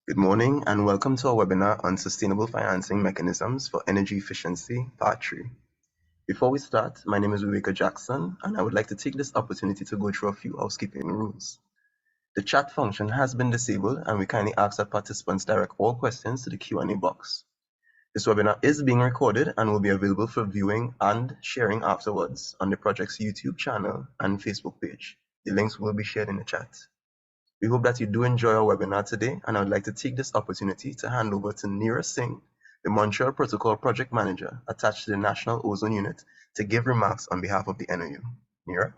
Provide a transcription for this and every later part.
Good morning and welcome to our webinar on Sustainable Financing Mechanisms for Energy Efficiency, Part 3. Before we start, my name is Viveka Jackson and I would like to take this opportunity to go through a few housekeeping rules. The chat function has been disabled and we kindly ask that participants direct all questions to the Q&A box. This webinar is being recorded and will be available for viewing and sharing afterwards on the project's YouTube channel and Facebook page. The links will be shared in the chat. We hope that you do enjoy our webinar today, and I would like to take this opportunity to hand over to Neera Singh, the Montreal Protocol Project Manager attached to the National Ozone Unit, to give remarks on behalf of the NOU. Neera?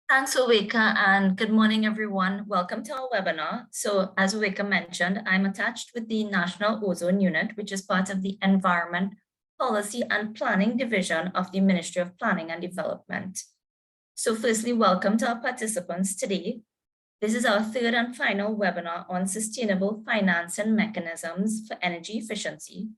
Thanks, Viveka, and good morning, everyone. Welcome to our webinar. So as Viveka mentioned, I'm attached with the National Ozone Unit, which is part of the Environment, Policy and Planning Division of the Ministry of Planning and Development. So firstly, welcome to our participants today. This is our third and final webinar on sustainable financing mechanisms for energy efficiency.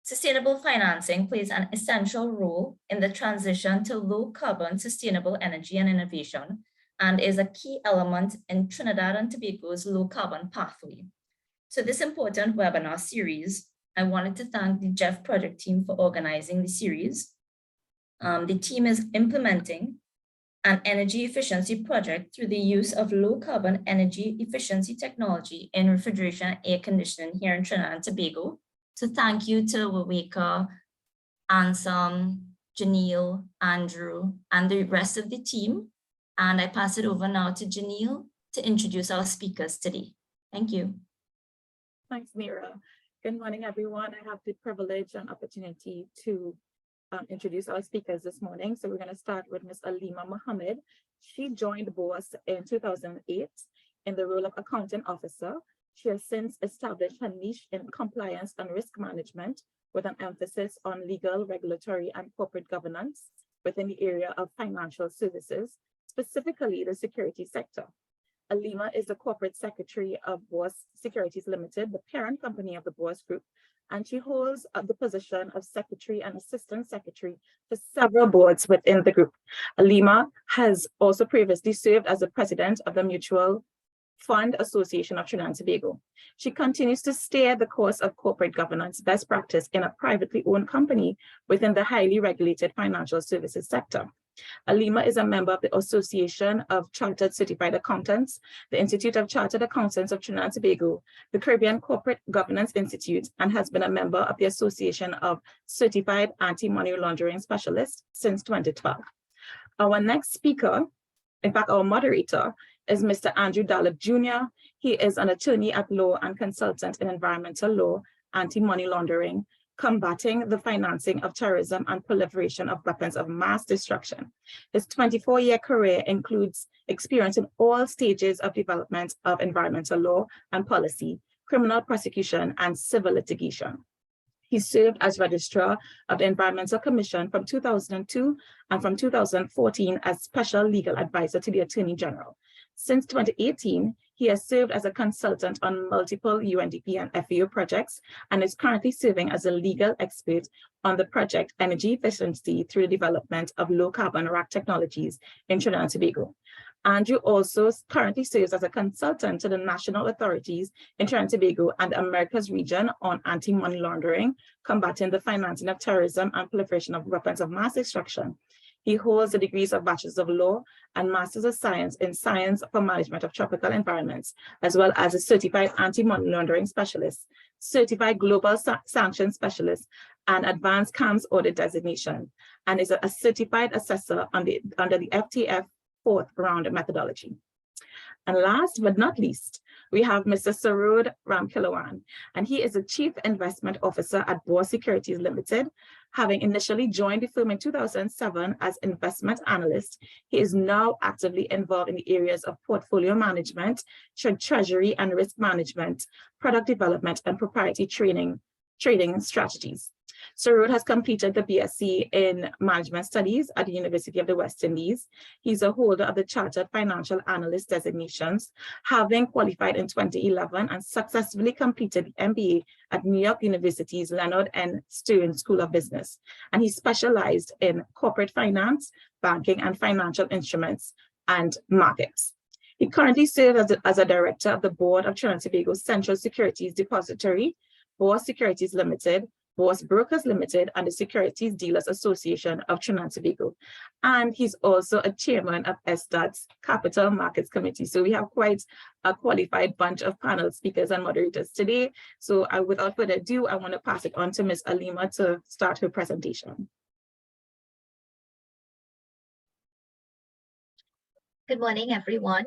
Sustainable financing plays an essential role in the transition to low carbon sustainable energy and innovation, and is a key element in Trinidad and Tobago's low carbon pathway. So this important webinar series, I wanted to thank the GEF project team for organizing the series. The team is implementing an energy efficiency project through the use of low carbon energy efficiency technology in refrigeration and air conditioning here in Trinidad and Tobago. So thank you to Viveka, Ansem, Janelle, Andrew, and the rest of the team. And I pass it over now to Janelle to introduce our speakers today. Thank you. Thanks, Neera. Good morning, everyone. I have the privilege and opportunity to introduce our speakers this morning. So we're going to start with Ms. Alima Mohammed. She joined BOAS in 2008 in the role of accounting officer. She has since established her niche in compliance and risk management with an emphasis on legal, regulatory, and corporate governance within the area of financial services, specifically the security sector. Alima is the corporate secretary of BOAS Securities Limited, the parent company of the BOAS Group, and she holds the position of secretary and assistant secretary for several boards within the group. Alima has also previously served as the president of the Mutual Fund Association of Trinidad and Tobago. She continues to steer the course of corporate governance best practice in a privately owned company within the highly regulated financial services sector. Alima is a member of the Association of Chartered Certified Accountants, the Institute of Chartered Accountants of Trinidad and Tobago, the Caribbean Corporate Governance Institute, and has been a member of the Association of Certified Anti-Money Laundering Specialists since 2012. Our next speaker, in fact, our moderator, is Mr. Andrew Dalip Jr. He is an attorney at law and consultant in environmental law, anti-money laundering, combating the financing of terrorism and proliferation of weapons of mass destruction. His 24-year career includes experience in all stages of development of environmental law and policy, criminal prosecution, and civil litigation. He served as registrar of the Environmental Commission from 2002 and from 2014 as special legal advisor to the Attorney General. Since 2018, he has served as a consultant on multiple UNDP and FAO projects and is currently serving as a legal expert on the project Energy Efficiency through the development of low carbon rack technologies in Trinidad and Tobago. Andrew also currently serves as a consultant to the national authorities in Trinidad and Tobago and the Americas region on anti-money laundering, combating the financing of terrorism and proliferation of weapons of mass destruction. He holds the degrees of Bachelors of Law and Masters of Science in Science for Management of Tropical Environments, as well as a Certified Anti-Money Laundering Specialist, Certified Global Sanctions Specialist, and Advanced CAMS Audit Designation, and is a Certified Assessor under the FTF fourth round methodology. And last but not least, we have Mr. Sarod Ramkilawan, and he is the Chief Investment Officer at BOAS Securities Limited. Having initially joined the firm in 2007 as investment analyst, he is now actively involved in the areas of portfolio management, treasury and risk management, product development, and proprietary trading strategies. Sarod has completed the BSc in Management Studies at the University of the West Indies. He's a holder of the Chartered Financial Analyst designations, having qualified in 2011 and successfully completed the MBA at New York University's Leonard N. Stern School of Business. And he specialized in corporate finance, banking, and financial instruments and markets. He currently serves as a director of the board of Trinidad and Tobago Central Securities Depository, Boss Securities Limited, Boss Brokers Limited, and the Securities Dealers Association of Trinidad and Tobago. And he's also a chairman of SDOT's Capital Markets Committee. So we have quite a qualified bunch of panel speakers and moderators today. So without further ado, I want to pass it on to Ms. Alima to start her presentation. Good morning, everyone.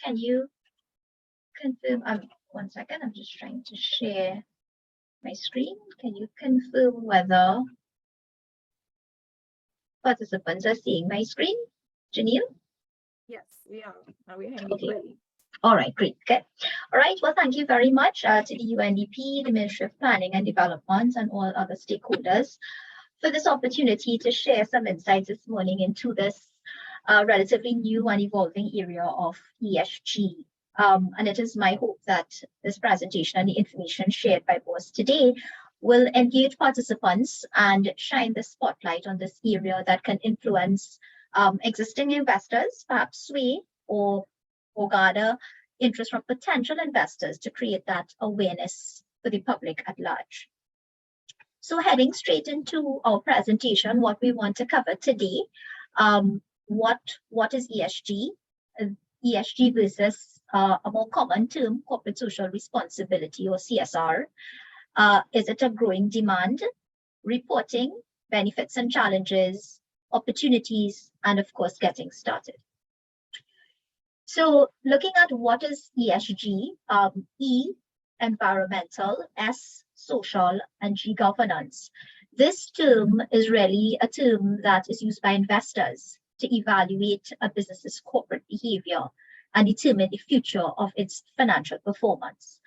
Can you confirm? 1 second, I'm just trying to share my screen. Can you confirm whether participants are seeing my screen? Janelle? Yes, we are. We're hearing you clearly. All right, great. Good. All right. Well, thank you very much to the UNDP, the Ministry of Planning and Development, and all other stakeholders for this opportunity to share some insights this morning into this relatively new and evolving area of ESG. And it is my hope that this presentation and the information shared by BOSS today will engage participants and shine the spotlight on this area that can influence existing investors, perhaps sway or gather interest from potential investors to create that awareness for the public at large. So heading straight into our presentation, what we want to cover today, what is ESG? ESG versus a more common term, corporate social responsibility or CSR. Is it a growing demand? Reporting, benefits and challenges, opportunities, and of course, getting started. So looking at what is ESG, E, environmental, S, social, and G, governance. This term is really a term that is used by investors to evaluate a business's corporate behavior and determine the future of its financial performance.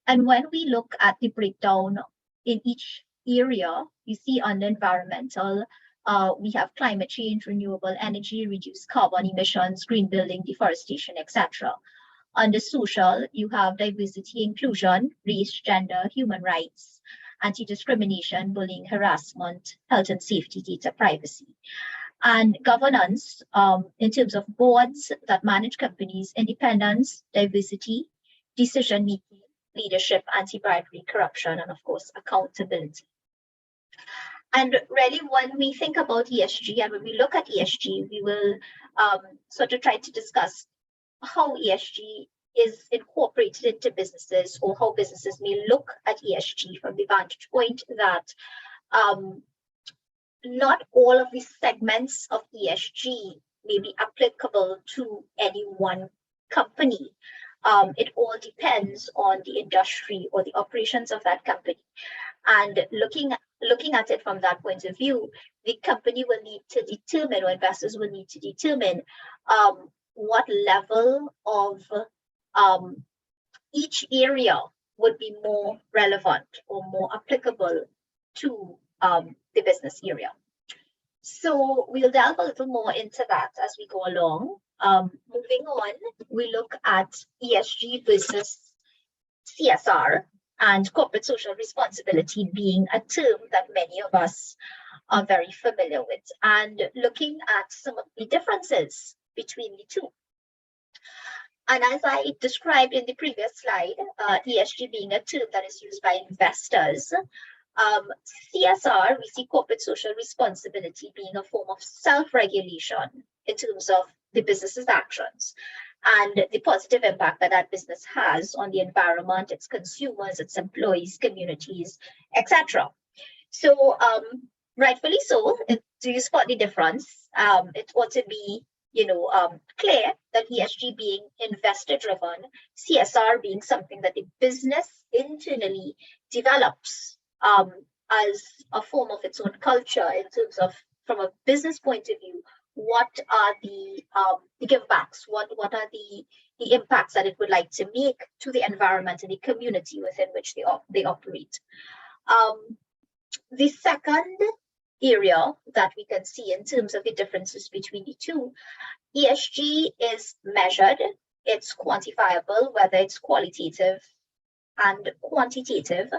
And when we look at the breakdown in each area, you see under environmental, we have climate change, renewable energy, reduced carbon emissions, green building, deforestation, etc. Under social, you have diversity, inclusion, race, gender, human rights, anti-discrimination, bullying, harassment, health and safety, data privacy. And governance, in terms of boards that manage companies, independence, diversity, decision-making, leadership, anti-bribery, corruption, and of course, accountability. And really, when we think about ESG and when we look at ESG, we will sort of try to discuss how ESG is incorporated into businesses or how businesses may look at ESG from the vantage point that not all of the segments of ESG may be applicable to any one company. It all depends on the industry or the operations of that company. And looking at it from that point of view, the company will need to determine, or investors will need to determine what level of each area would be more relevant or more applicable to the business area. So we'll delve a little more into that as we go along. Moving on, we look at ESG versus CSR and corporate social responsibility being a term that many of us are very familiar with, and looking at some of the differences between the two. And as I described in the previous slide, ESG being a term that is used by investors, CSR, we see corporate social responsibility being a form of self-regulation in terms of the business's actions and the positive impact that that business has on the environment, its consumers, its employees, communities, etc. So rightfully so, do you spot the difference? It ought to be clear that ESG being investor driven, CSR being something that the business internally develops as a form of its own culture in terms of, from a business point of view, what are the givebacks, what are the impacts that it would like to make to the environment and the community within which they operate. The second area that we can see in terms of the differences between the two. ESG is measured, it's quantifiable, whether it's qualitative and quantitative,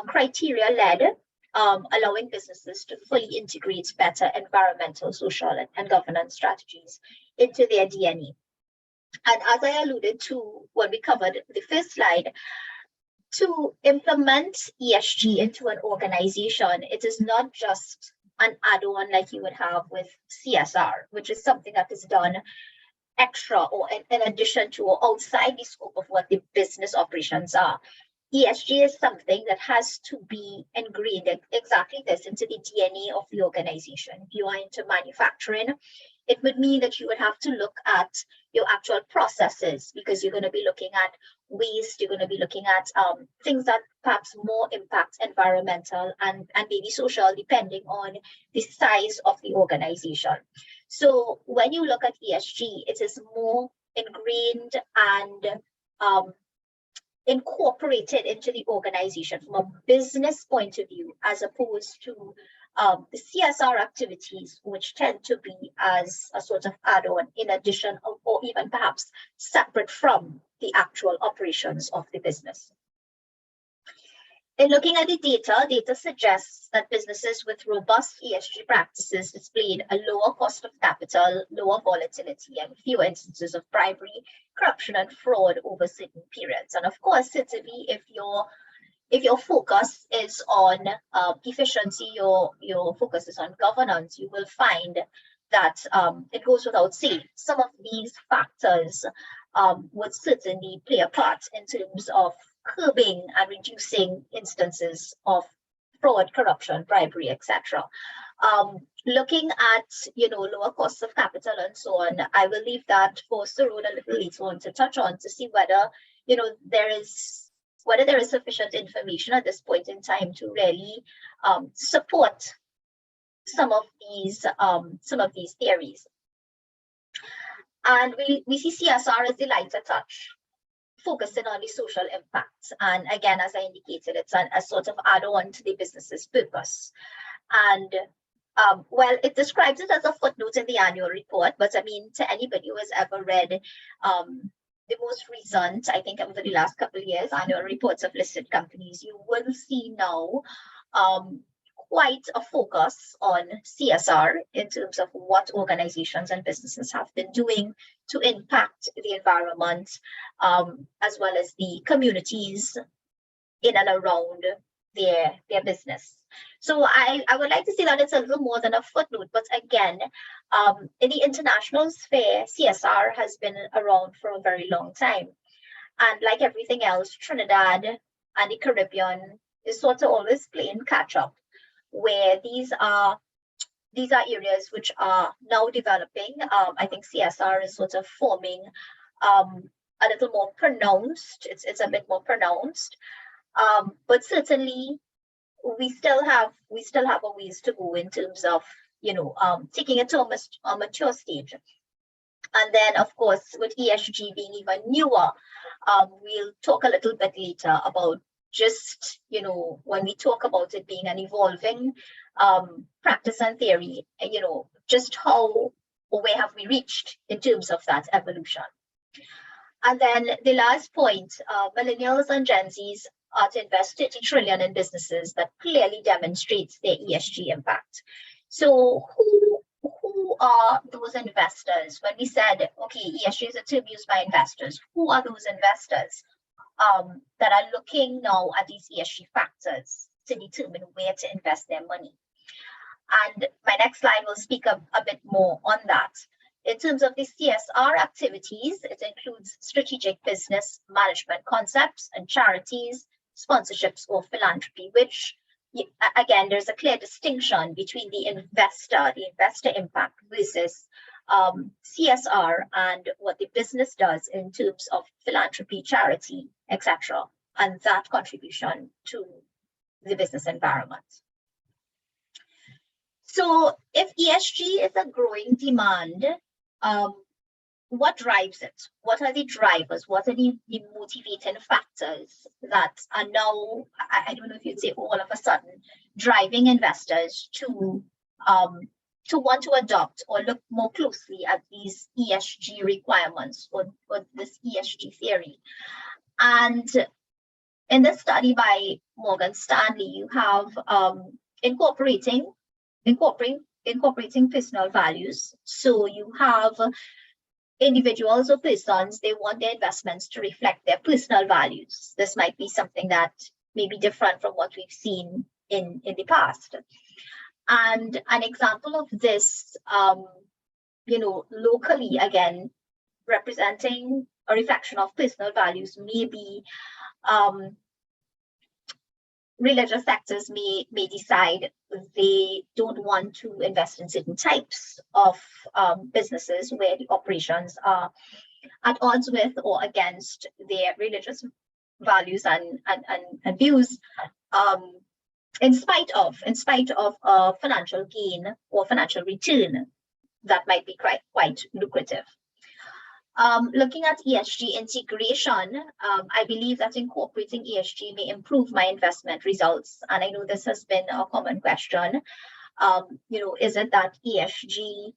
criteria-led, allowing businesses to fully integrate better environmental, social, and governance strategies into their DNA. And as I alluded to when we covered the first slide, to implement ESG into an organization, it is not just an add-on like you would have with CSR, which is something that is done extra or in addition to or outside the scope of what the business operations are. ESG is something that has to be ingrained exactly this into the DNA of the organization. If you are into manufacturing, it would mean that you would have to look at your actual processes, because you're going to be looking at waste, you're going to be looking at things that perhaps more impact environmental and maybe social, depending on the size of the organization. So when you look at ESG, it is more ingrained and incorporated into the organization from a business point of view, as opposed to the CSR activities, which tend to be as a sort of add-on in addition or even perhaps separate from the actual operations of the business. In looking at the data suggests that businesses with robust ESG practices displayed a lower cost of capital, lower volatility, and fewer instances of bribery, corruption, and fraud over certain periods. And of course, certainly, if your focus is on efficiency, your focus is on governance, you will find that it goes without saying, some of these factors would certainly play a part in terms of curbing and reducing instances of fraud, corruption, bribery, etc. Looking at lower costs of capital and so on, I will leave that for Sarod a little later on to touch on to see whether there is sufficient information at this point in time to really support some of these theories. And we see CSR as the lighter touch, focusing on the social impact. And again, as I indicated, it's a sort of add-on to the business's purpose. And well, it describes it as a footnote in the annual report, but I mean, to anybody who has ever read the most recent, I think over the last couple of years, annual reports of listed companies, you will see now quite a focus on CSR in terms of what organizations and businesses have been doing to impact the environment, as well as the communities in and around their business. So I would like to say that it's a little more than a footnote, but again, in the international sphere, CSR has been around for a very long time. And like everything else, Trinidad and the Caribbean is sort of always playing catch up, where these are areas which are now developing. I think CSR is sort of forming a little more pronounced. It's a bit more pronounced, but certainly we still have a ways to go in terms of taking it to a mature stage. And then, of course, with ESG being even newer, we'll talk a little bit later about just, when we talk about it being an evolving practice and theory, just how or where have we reached in terms of that evolution. And then the last point, millennials and Gen Zs are to invest 30 trillion in businesses that clearly demonstrates their ESG impact. So who are those investors? When we said, okay, ESG is a term used by investors, who are those investors that are looking now at these ESG factors to determine where to invest their money? And my next slide will speak a bit more on that. In terms of the CSR activities, it includes strategic business management concepts and charities, sponsorships, or philanthropy, which, again, there's a clear distinction between the investor impact versus CSR and what the business does in terms of philanthropy, charity, etc., and that contribution to the business environment. So if ESG is a growing demand, what drives it? What are the drivers? What are the motivating factors that are now, I don't know if you'd say all of a sudden, driving investors to want to adopt or look more closely at these ESG requirements or this ESG theory? And in this study by Morgan Stanley, you have incorporating personal values. So you have individuals or persons, they want their investments to reflect their personal values. This might be something that may be different from what we've seen in the past. And an example of this, locally, again, representing a reflection of personal values may be religious sectors may decide they don't want to invest in certain types of businesses where the operations are at odds with or against their religious values and views, in spite of a financial gain or financial return that might be quite lucrative. Looking at ESG integration, I believe that incorporating ESG may improve my investment results. And I know this has been a common question. Is it that ESG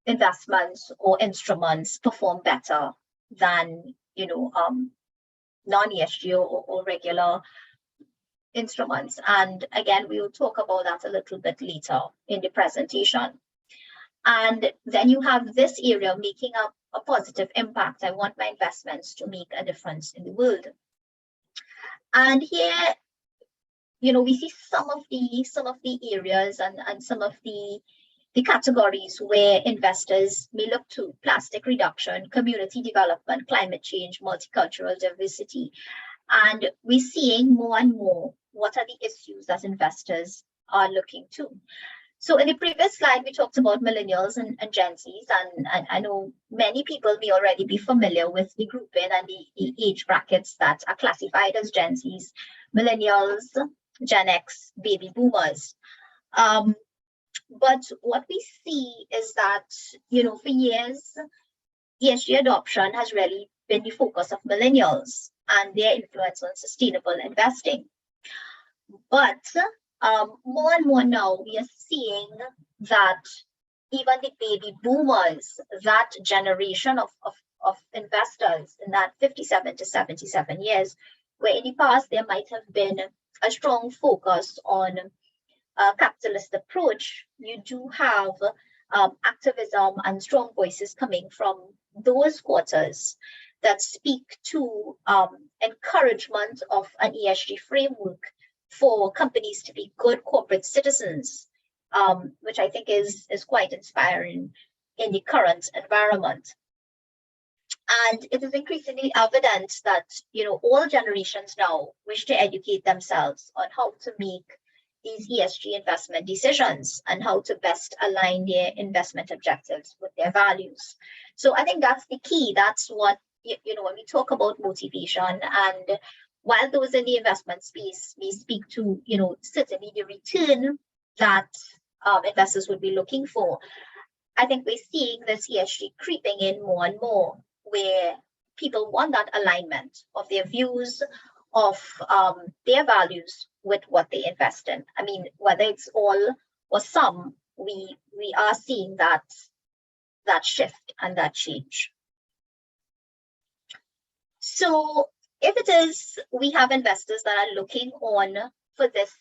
investments or instruments perform better than, non-ESG or regular instruments? And again, we will talk about that a little bit later in the presentation. And then you have this area making up a positive impact. I want my investments to make a difference in the world. And here, we see some of the areas and some of the categories where investors may look to: plastic reduction, community development, climate change, multicultural diversity. And we're seeing more and more what are the issues that investors are looking to. So in the previous slide, we talked about millennials and Gen Zs, and I know many people may already be familiar with the grouping and the age brackets that are classified as Gen Zs, millennials, Gen X, baby boomers. But what we see is that, for years, ESG adoption has really been the focus of millennials and their influence on sustainable investing. But more and more now, we are seeing that even the baby boomers, that generation of investors in that 57 to 77 years, where in the past there might have been a strong focus on a capitalist approach, you do have activism and strong voices coming from those quarters that speak to encouragement of an ESG framework for companies to be good corporate citizens, which I think is quite inspiring in the current environment. And it is increasingly evident that, all generations now wish to educate themselves on how to make these ESG investment decisions and how to best align their investment objectives with their values. So I think that's the key. That's what, when we talk about motivation, and while those in the investment space may speak to, certainly the return that investors would be looking for, I think we're seeing this ESG creeping in more and more, where people want that alignment of their views, of their values with what they invest in. I mean, whether it's all or some, we are seeing that shift and that change. So if it is, we have investors that are looking on for this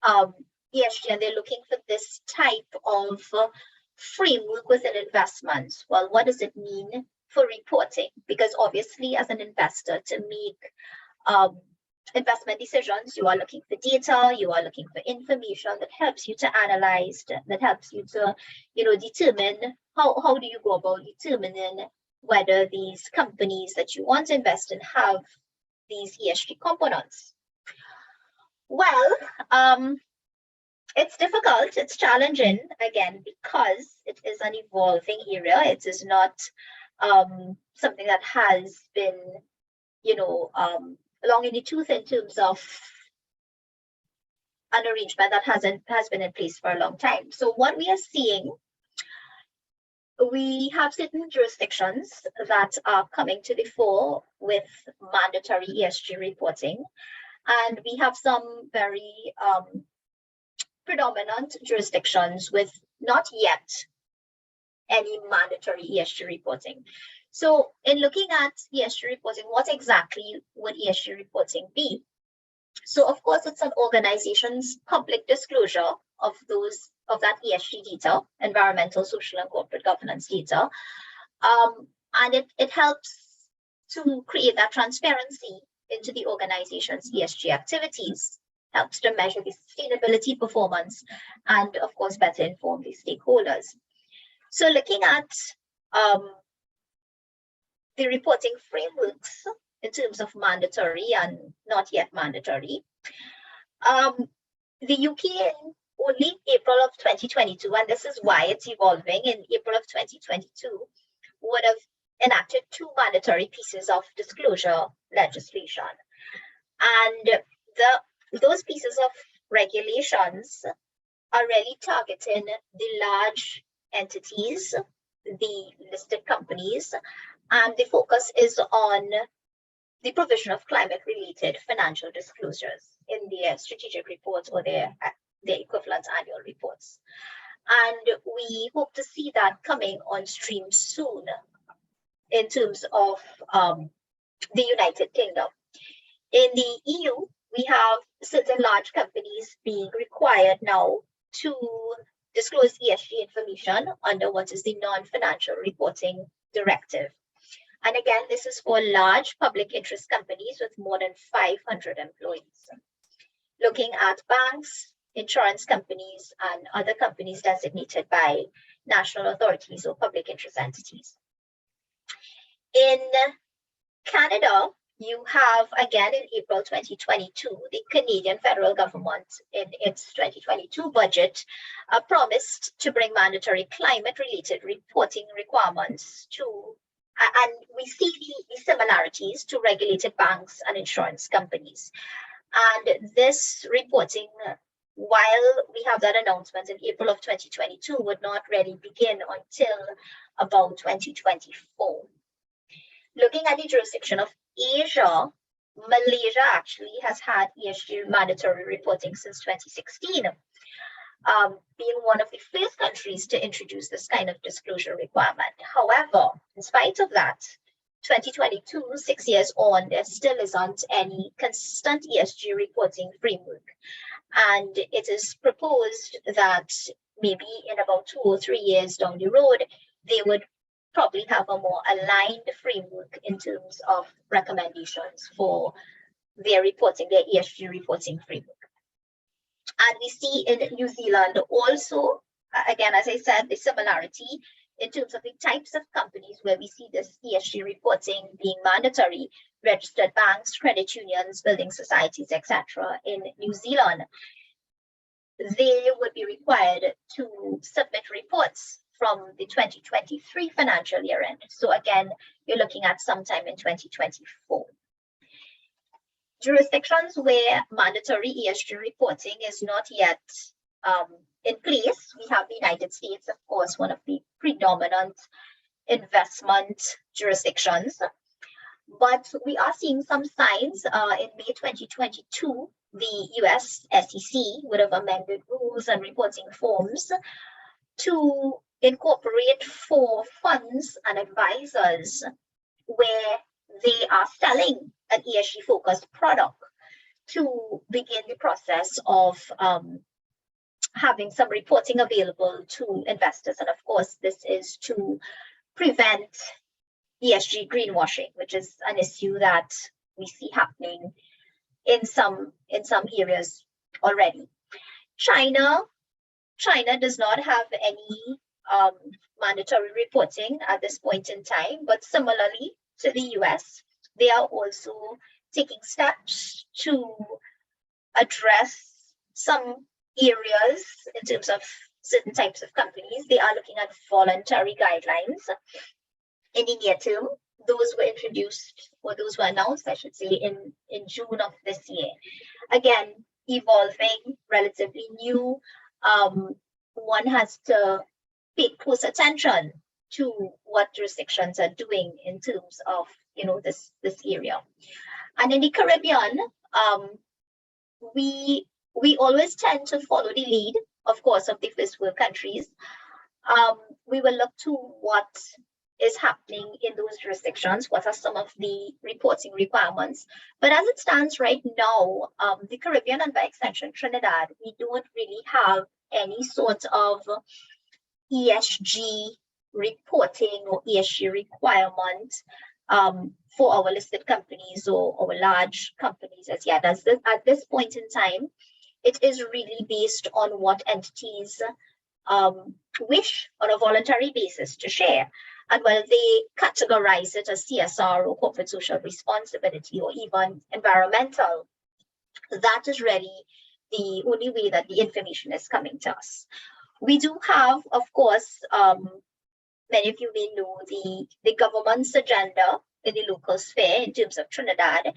ESG, and they're looking for this type of framework within investments. Well, what does it mean for reporting? Because obviously, as an investor, to make investment decisions, you are looking for data, you are looking for information that helps you to analyze, that helps you to, determine how do you go about determining whether these companies that you want to invest in have these ESG components. Well, it's difficult, it's challenging, again, because it is an evolving area. It is not something that has been, long in the tooth in terms of an arrangement that has been in place for a long time. So what we are seeing we have certain jurisdictions that are coming to the fore with mandatory ESG reporting, and we have some very predominant jurisdictions with not yet any mandatory ESG reporting. So in looking at ESG reporting, what exactly would ESG reporting be? So of course, it's an organization's public disclosure of that ESG data, environmental, social, and corporate governance data. And it helps to create that transparency into the organization's ESG activities, helps to measure the sustainability performance, and of course, better inform the stakeholders. So looking at the reporting frameworks in terms of mandatory and not yet mandatory, the UK in only April of 2022, and this is why it's evolving, in April of 2022, would have enacted 2 mandatory pieces of disclosure legislation. And those pieces of regulations are really targeting the large entities, the listed companies, and the focus is on the provision of climate-related financial disclosures in their strategic reports or their equivalent annual reports. And we hope to see that coming on stream soon in terms of the United Kingdom. In the EU, we have certain large companies being required now to disclose ESG information under what is the non-financial reporting directive. And again, this is for large public interest companies with more than 500 employees. Looking at banks, insurance companies, and other companies designated by national authorities or public interest entities. In Canada, you have, again, in April 2022, the Canadian federal government in its 2022 budget promised to bring mandatory climate-related reporting requirements to, and we see the similarities to regulated banks and insurance companies. And this reporting, while we have that announcement in April of 2022, would not really begin until about 2024. Looking at the jurisdiction of Asia, Malaysia actually has had ESG mandatory reporting since 2016, being one of the first countries to introduce this kind of disclosure requirement. However, in spite of that, 2022, 6 years on, there still isn't any consistent ESG reporting framework. And it is proposed that maybe in about 2 or 3 years down the road, they would probably have a more aligned framework in terms of recommendations for their reporting, their ESG reporting framework. And we see in New Zealand also, again, as I said, the similarity in terms of the types of companies where we see this ESG reporting being mandatory: registered banks, credit unions, building societies, etc. In New Zealand, they would be required to submit reports from the 2023 financial year end. So again, you're looking at sometime in 2024. Jurisdictions where mandatory ESG reporting is not yet in place, we have the United States, of course, one of the predominant investment jurisdictions. But we are seeing some signs. In May 2022, the US SEC would have amended rules and reporting forms to incorporate for funds and advisors where they are selling an ESG focused product to begin the process of having some reporting available to investors. And of course, this is to prevent ESG greenwashing, which is an issue that we see happening in some areas already. China does not have any mandatory reporting at this point in time, but similarly to the US, they are also taking steps to address some areas in terms of certain types of companies. They are looking at voluntary guidelines in the near term. Those were introduced, or those were announced, I should say, in June of this year. Again, evolving, relatively new. One has to pay close attention to what jurisdictions are doing in terms of, this area. And in the Caribbean, we always tend to follow the lead, of course, of the first world countries. We will look to what is happening in those jurisdictions, what are some of the reporting requirements. But as it stands right now, the Caribbean and by extension Trinidad, we don't really have any sort of ESG reporting or ESG requirement for our listed companies or our large companies as yet. At this point in time, it is really based on what entities wish on a voluntary basis to share. And whether they categorize it as CSR or corporate social responsibility or even environmental, that is really the only way that the information is coming to us. We do have, of course, many of you may know the government's agenda in the local sphere in terms of Trinidad.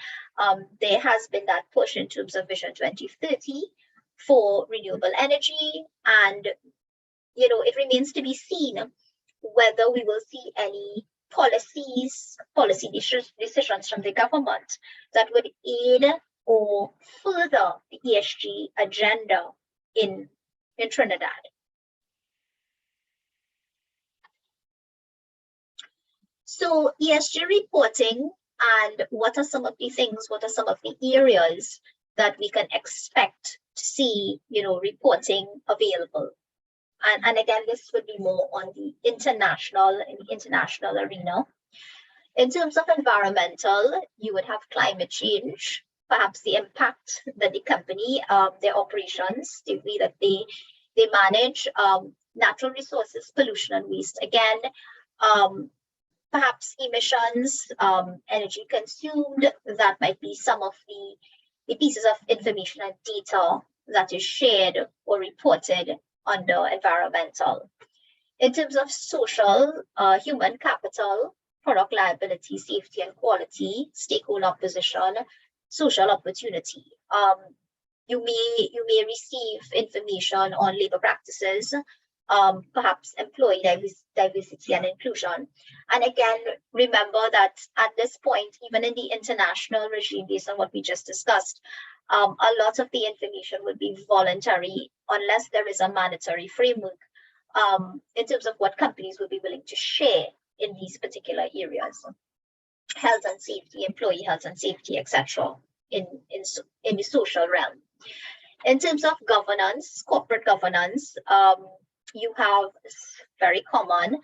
There has been that push in terms of Vision 2030 for renewable energy, and it remains to be seen whether we will see any policy decisions from the government that would aid or further the ESG agenda in Trinidad. So ESG reporting, and what are some of the areas that we can expect to see, reporting available. And again, this would be more on the international arena. In terms of environmental, you would have climate change, perhaps the impact that the company, their operations, the way that they manage natural resources, pollution and waste. Again, perhaps emissions, energy consumed, that might be some of the pieces of information and data that is shared or reported under environmental. In terms of social, human capital, product liability, safety and quality, stakeholder position, social opportunity. You may receive information on labor practices, perhaps employee diversity and inclusion. And again, remember that at this point, even in the international regime, based on what we just discussed, a lot of the information would be voluntary unless there is a mandatory framework in terms of what companies will be willing to share in these particular areas. Health and safety, employee health and safety, etc. in the social realm. In terms of governance, corporate governance, you have very common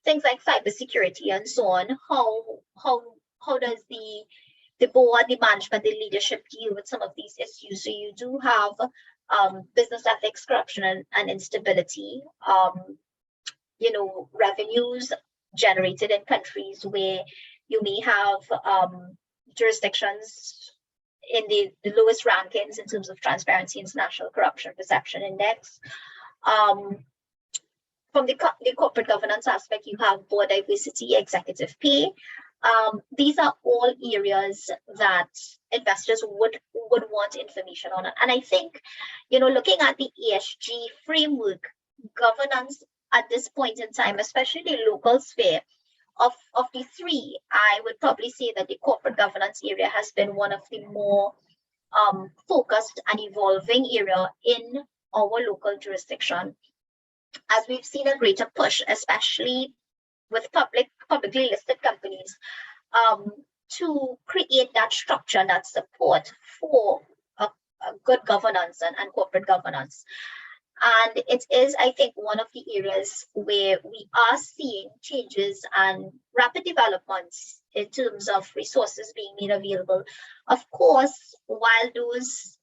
things like cybersecurity and so on. How does the board, the management, the leadership deal with some of these issues? So you do have business ethics, corruption, and instability. Revenues generated in countries where you may have jurisdictions in the lowest rankings in terms of Transparency International Corruption Perception Index. From the corporate governance aspect, you have board diversity, executive pay. These are all areas that investors would want information on. And I think, looking at the ESG framework, governance at this point in time, especially the local sphere, of the three, I would probably say that the corporate governance area has been one of the more focused and evolving area in our local jurisdiction, as we've seen a greater push, especially with publicly listed companies, to create that structure and that support for a good governance and corporate governance. And it is, I think, one of the areas where we are seeing changes and rapid developments in terms of resources being made available. Of course, while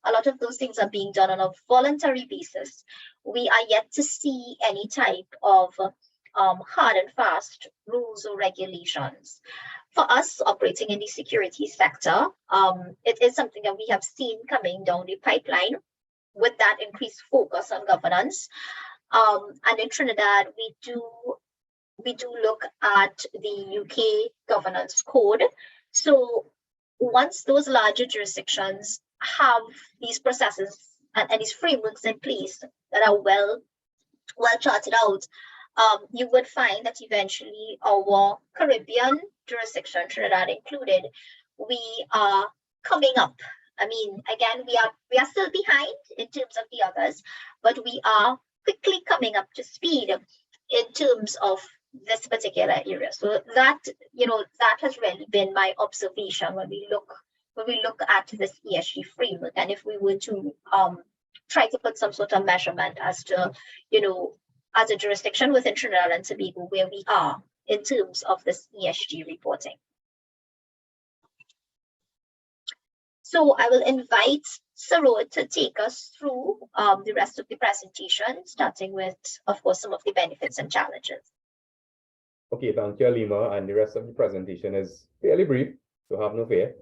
a lot of those things are being done on a voluntary basis, we are yet to see any type of hard and fast rules or regulations. For us operating in the securities sector, it is something that we have seen coming down the pipeline with that increased focus on governance. And in Trinidad, we do look at the UK governance code. So once those larger jurisdictions have these processes and these frameworks in place that are well charted out, you would find that eventually our Caribbean jurisdiction, Trinidad included, we are coming up. I mean, again, we are still behind in terms of the others, but we are quickly coming up to speed in terms of this particular area. So that, that has really been my observation when we look at this ESG framework. And if we were to try to put some sort of measurement as to, as a jurisdiction within Trinidad and Tobago, where we are in terms of this ESG reporting. So I will invite Sarod to take us through the rest of the presentation, starting with, of course, some of the benefits and challenges. Okay, thank you, Alima. And the rest of the presentation is fairly brief, so have no fear.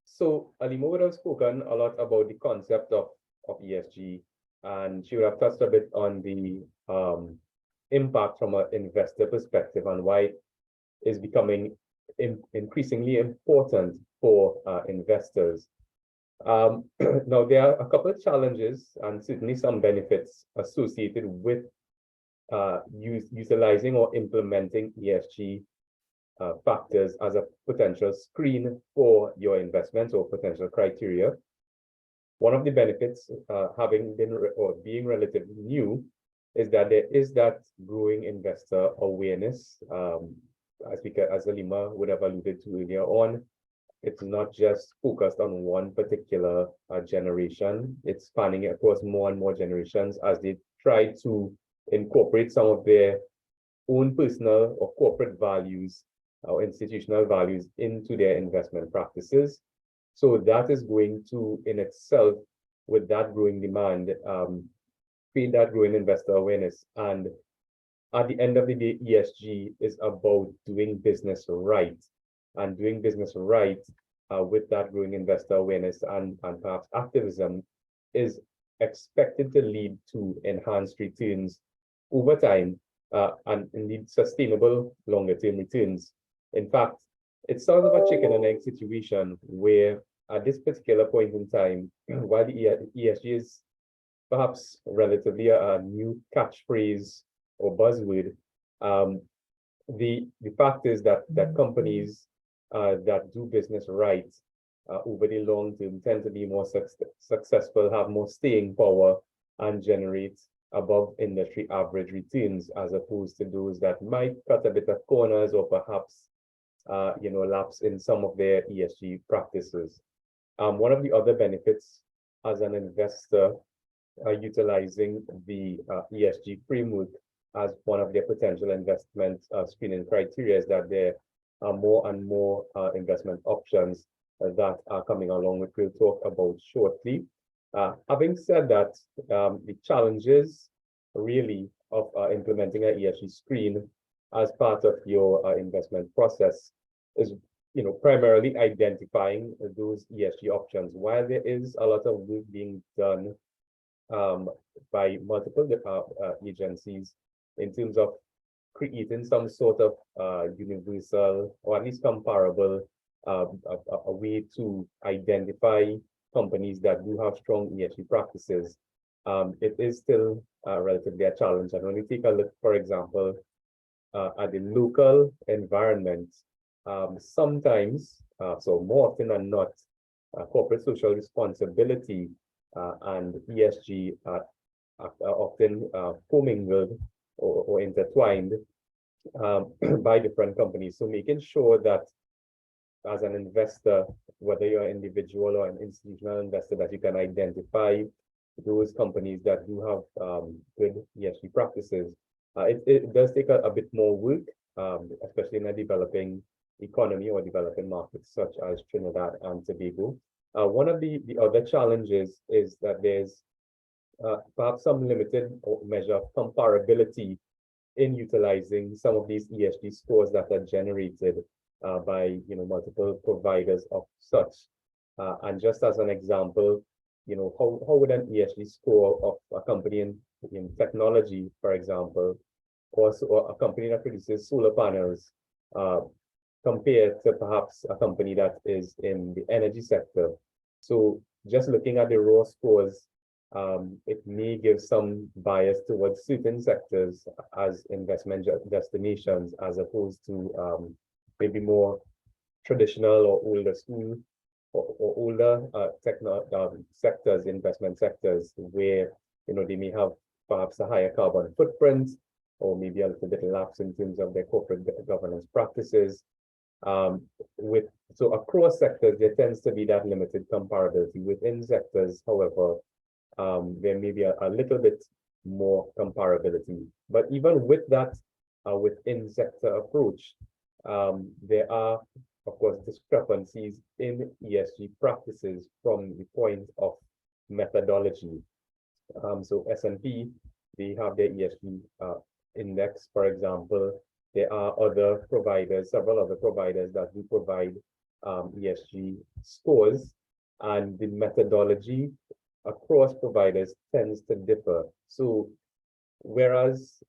So Alima would have spoken a lot about the concept of ESG, and she would have touched a bit on the impact from an investor perspective and why it is becoming increasingly important for investors. Now, there are a couple of challenges and certainly some benefits associated with utilizing or implementing ESG factors as a potential screen for your investments or potential criteria. One of the benefits, having been or being relatively new, is that there is that growing investor awareness. As Alima would have alluded to earlier on, it's not just focused on one particular generation. It's spanning across more and more generations as they try to incorporate some of their own personal or corporate values or institutional values into their investment practices. So that is going to, in itself, with that growing demand, create that growing investor awareness. And at the end of the day, ESG is about doing business right. And doing business right with that growing investor awareness and perhaps activism is expected to lead to enhanced returns over time and indeed sustainable longer-term returns. In fact, it's sort of a chicken and egg situation where at this particular point in time, while the ESG is perhaps relatively a new catchphrase or buzzword, the fact is that companies that do business right over the long term tend to be more successful, have more staying power, and generate above industry average returns, as opposed to those that might cut a bit of corners or perhaps lapse in some of their ESG practices. One of the other benefits as an investor utilizing the ESG framework as one of their potential investment screening criteria is that there are more and more investment options that are coming along, which we'll talk about shortly. Having said that, the challenges really of implementing an ESG screen as part of your investment process is primarily identifying those ESG options. While there is a lot of work being done by multiple agencies in terms of creating some sort of universal or at least comparable a way to identify companies that do have strong ESG practices, it is still relatively a challenge. And when you take a look, for example, at the local environment, sometimes, so more often than not, corporate social responsibility and ESG are often commingled or intertwined by different companies. So making sure that as an investor, whether you're an individual or an institutional investor, that you can identify those companies that do have good ESG practices. It does take a bit more work, especially in a developing economy or developing markets such as Trinidad and Tobago. One of the other challenges is that there's perhaps some limited measure of comparability in utilizing some of these ESG scores that are generated by multiple providers of such. And just as an example, how would an ESG score of a company in technology, for example, or a company that produces solar panels compared to perhaps a company that is in the energy sector? So just looking at the raw scores it may give some bias towards certain sectors as investment destinations, as opposed to maybe more traditional or older school or older sectors, investment sectors, where they may have perhaps a higher carbon footprint, or maybe a little bit lapse in terms of their corporate governance practices. So across sectors, there tends to be that limited comparability. Within sectors, however, there may be a little bit more comparability. But even with that, within sector approach, there are, of course, discrepancies in ESG practices from the point of methodology. So S&P, they have their ESG index, for example. There are other providers, several other providers that do provide ESG scores, and the methodology across providers tends to differ. So whereas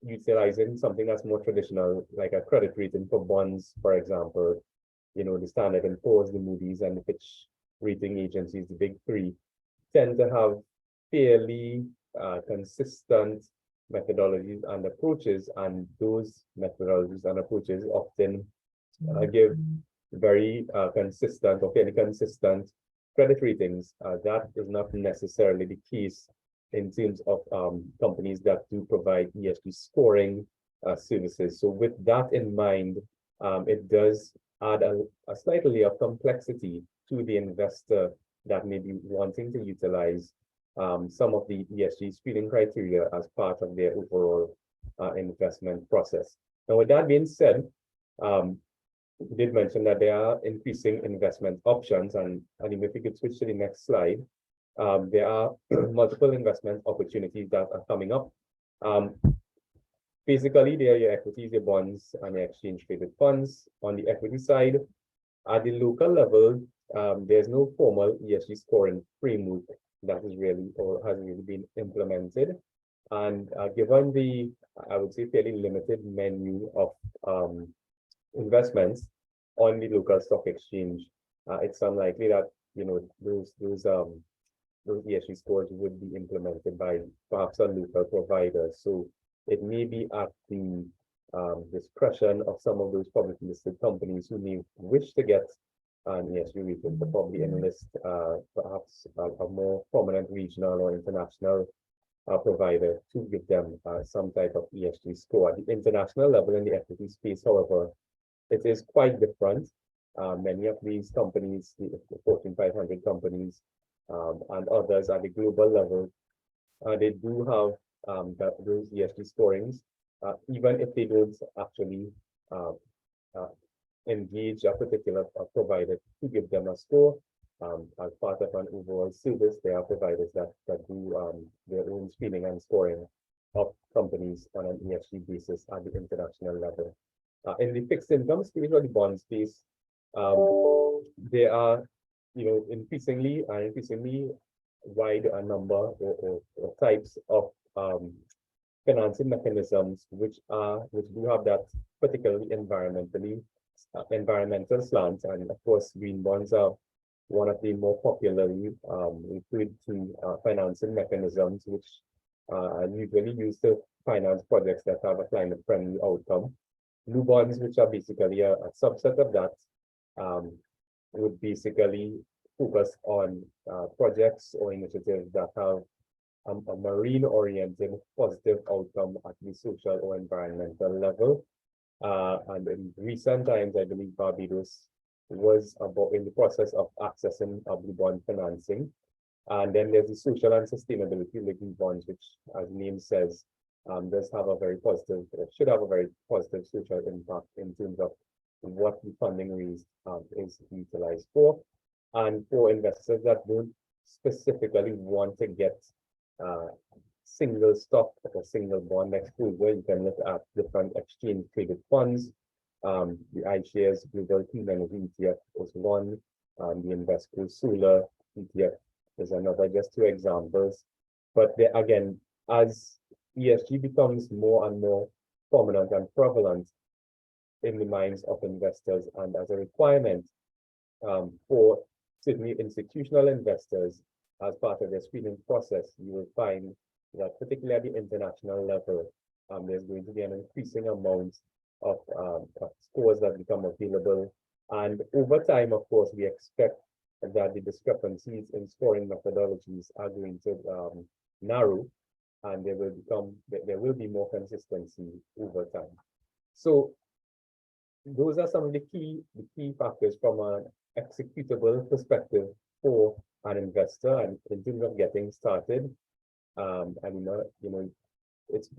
utilizing something that's more traditional, like a credit rating for bonds, for example, the Standard & Poor's, the Moody's, and the Fitch rating agencies, the big three, tend to have fairly consistent methodologies and approaches, and those methodologies and approaches often give very consistent or fairly consistent credit ratings. That is not necessarily the case in terms of companies that do provide ESG scoring services. So with that in mind, it does add a slight layer of complexity to the investor that may be wanting to utilize some of the ESG screening criteria as part of their overall investment process. Now, with that being said, we did mention that there are increasing investment options, and if we could switch to the next slide, there are multiple investment opportunities that are coming up. Basically, there are your equities, your bonds, and your exchange-traded funds. On the equity side, at the local level, there's no formal ESG scoring framework that is really or has really been implemented. And given the, I would say, fairly limited menu of investments on the local stock exchange, it's unlikely that those ESG scores would be implemented by perhaps a local provider. So it may be at the discretion of some of those publicly listed companies who may wish to get an ESG rating to probably enlist perhaps a more prominent regional or international provider to give them some type of ESG score. At the international level in the equity space, however, it is quite different. Many of these companies, the Fortune 500 companies, and others at the global level, they do have those ESG scorings, even if they don't actually engage a particular provider to give them a score. As part of an overall service, there are providers that do their own screening and scoring of companies on an ESG basis at the international level. In the fixed income space or the bond space, there are increasingly wide a number or types of financing mechanisms which do have that particularly environmental slant. And of course, green bonds are one of the more popularly referred to financing mechanisms, which are usually used to finance projects that have a climate-friendly outcome. Blue bonds, which are basically a subset of that, would basically focus on projects or initiatives that have a marine-oriented positive outcome at the social or environmental level. And in recent times, I believe Barbados was in the process of accessing blue bond financing. And then there's the social and sustainability-linked bonds, which, as the name says, does have a very positive, should have a very positive social impact in terms of what the funding raised is utilized for. And for investors that don't specifically want to get single stock or single bond exposure, you can look at different exchange traded funds. The iShares Global Clean Energy ETF is one, the Invesco Solar ETF is another, just two examples. But there, again, as ESG becomes more and more prominent and prevalent in the minds of investors, and as a requirement for certainly institutional investors, as part of the screening process, you will find that particularly at the international level, there's going to be an increasing amount of scores that become available. And over time, of course, we expect that the discrepancies in scoring methodologies are going to narrow, and there will be more consistency over time. So those are some of the key factors from an executable perspective for an investor and in terms of getting started. And it's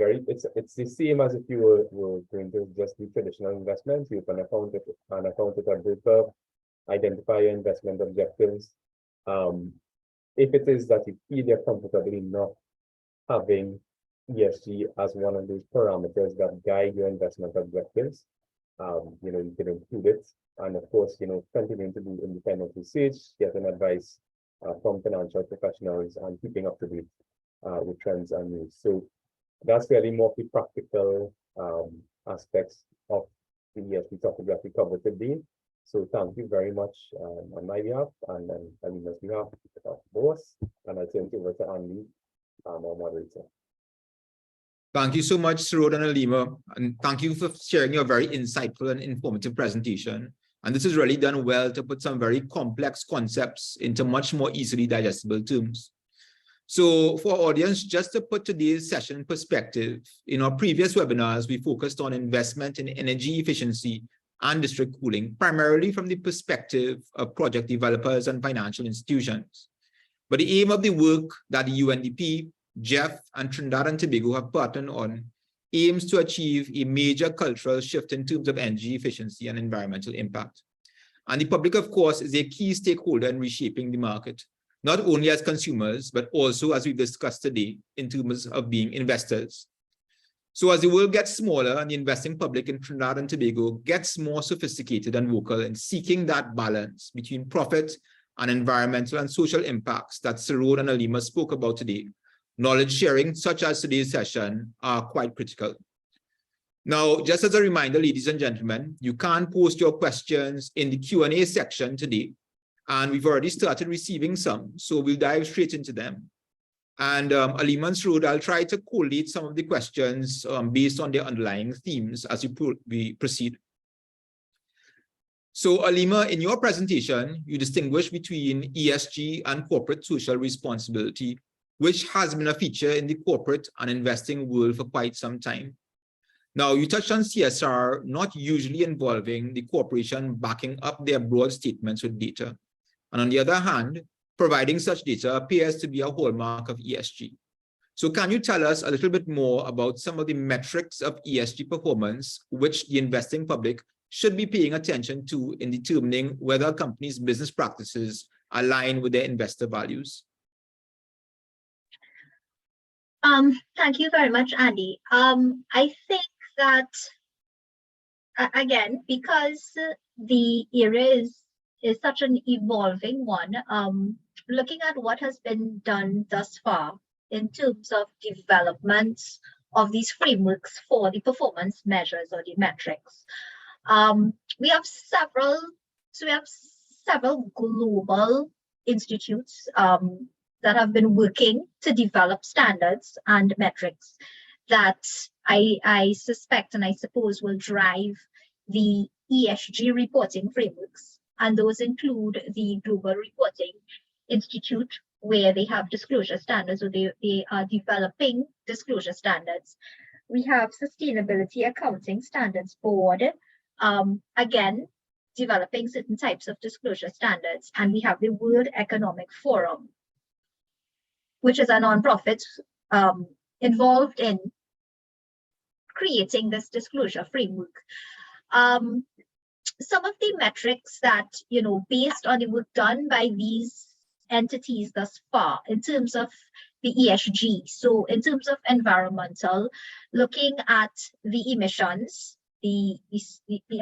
the same as if you were going to just do traditional investments. You open an account with a broker, identify your investment objectives. If it is that you feel you're comfortable enough having ESG as one of those parameters that guide your investment objectives, you can include it. And of course, continuing to do independent research, getting advice from financial professionals, and keeping up to date with trends and news. So that's really more the practical aspects of the ESG topic that we covered today. So thank you very much on my behalf and Alima's behalf, boss. And I turn it over to Andy, our moderator. Thank you so much, Sarod and Alima, and thank you for sharing your very insightful and informative presentation. And this is really done well to put some very complex concepts into much more easily digestible terms. So for our audience, just to put today's session in perspective, in our previous webinars, we focused on investment in energy efficiency and district cooling, primarily from the perspective of project developers and financial institutions. But the aim of the work that the UNDP, Jeff, and Trinidad and Tobago have partnered on aims to achieve a major cultural shift in terms of energy efficiency and environmental impact. And the public, of course, is a key stakeholder in reshaping the market, not only as consumers, but also, as we've discussed today, in terms of being investors. So as the world gets smaller and the investing public in Trinidad and Tobago gets more sophisticated and vocal in seeking that balance between profit and environmental and social impacts that Sarod and Alima spoke about today, knowledge sharing, such as today's session, are quite critical. Now, just as a reminder, ladies and gentlemen, you can post your questions in the Q&A section today, and we've already started receiving some, so we'll dive straight into them. And Alima and Sarod, I'll try to collate some of the questions based on their underlying themes as we proceed. So Alima, in your presentation, you distinguish between ESG and corporate social responsibility, which has been a feature in the corporate and investing world for quite some time. Now, you touched on CSR not usually involving the corporation backing up their broad statements with data. And on the other hand, providing such data appears to be a hallmark of ESG. So can you tell us a little bit more about some of the metrics of ESG performance which the investing public should be paying attention to in determining whether a company's business practices align with their investor values? Thank you very much, Andy. I think that, again, because the era is such an evolving one, looking at what has been done thus far in terms of development of these frameworks for the performance measures or the metrics. We have several global institutes that have been working to develop standards and metrics that I suspect and I suppose will drive the ESG reporting frameworks. And those include the Global Reporting Institute, where they have disclosure standards, or they are developing disclosure standards. We have Sustainability Accounting Standards Board, again, developing certain types of disclosure standards. And we have the World Economic Forum, which is a nonprofit involved in creating this disclosure framework. Some of the metrics that, based on the work done by these entities thus far in terms of the ESG, so in terms of environmental, looking at the emissions, the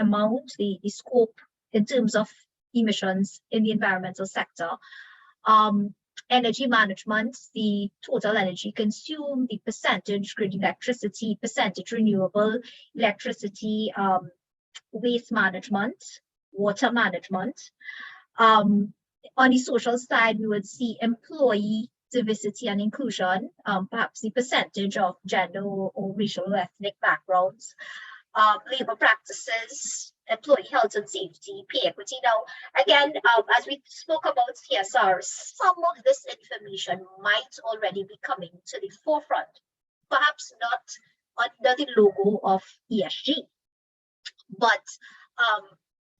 amount, the scope in terms of emissions in the environmental sector, energy management, the total energy consumed, the percentage green electricity, percentage renewable electricity, waste management, water management, On the social side, we would see employee diversity and inclusion, perhaps the percentage of gender or racial or ethnic backgrounds, labor practices, employee health and safety, pay equity. Now, again, as we spoke about CSR, some of this information might already be coming to the forefront, perhaps not under the logo of ESG, but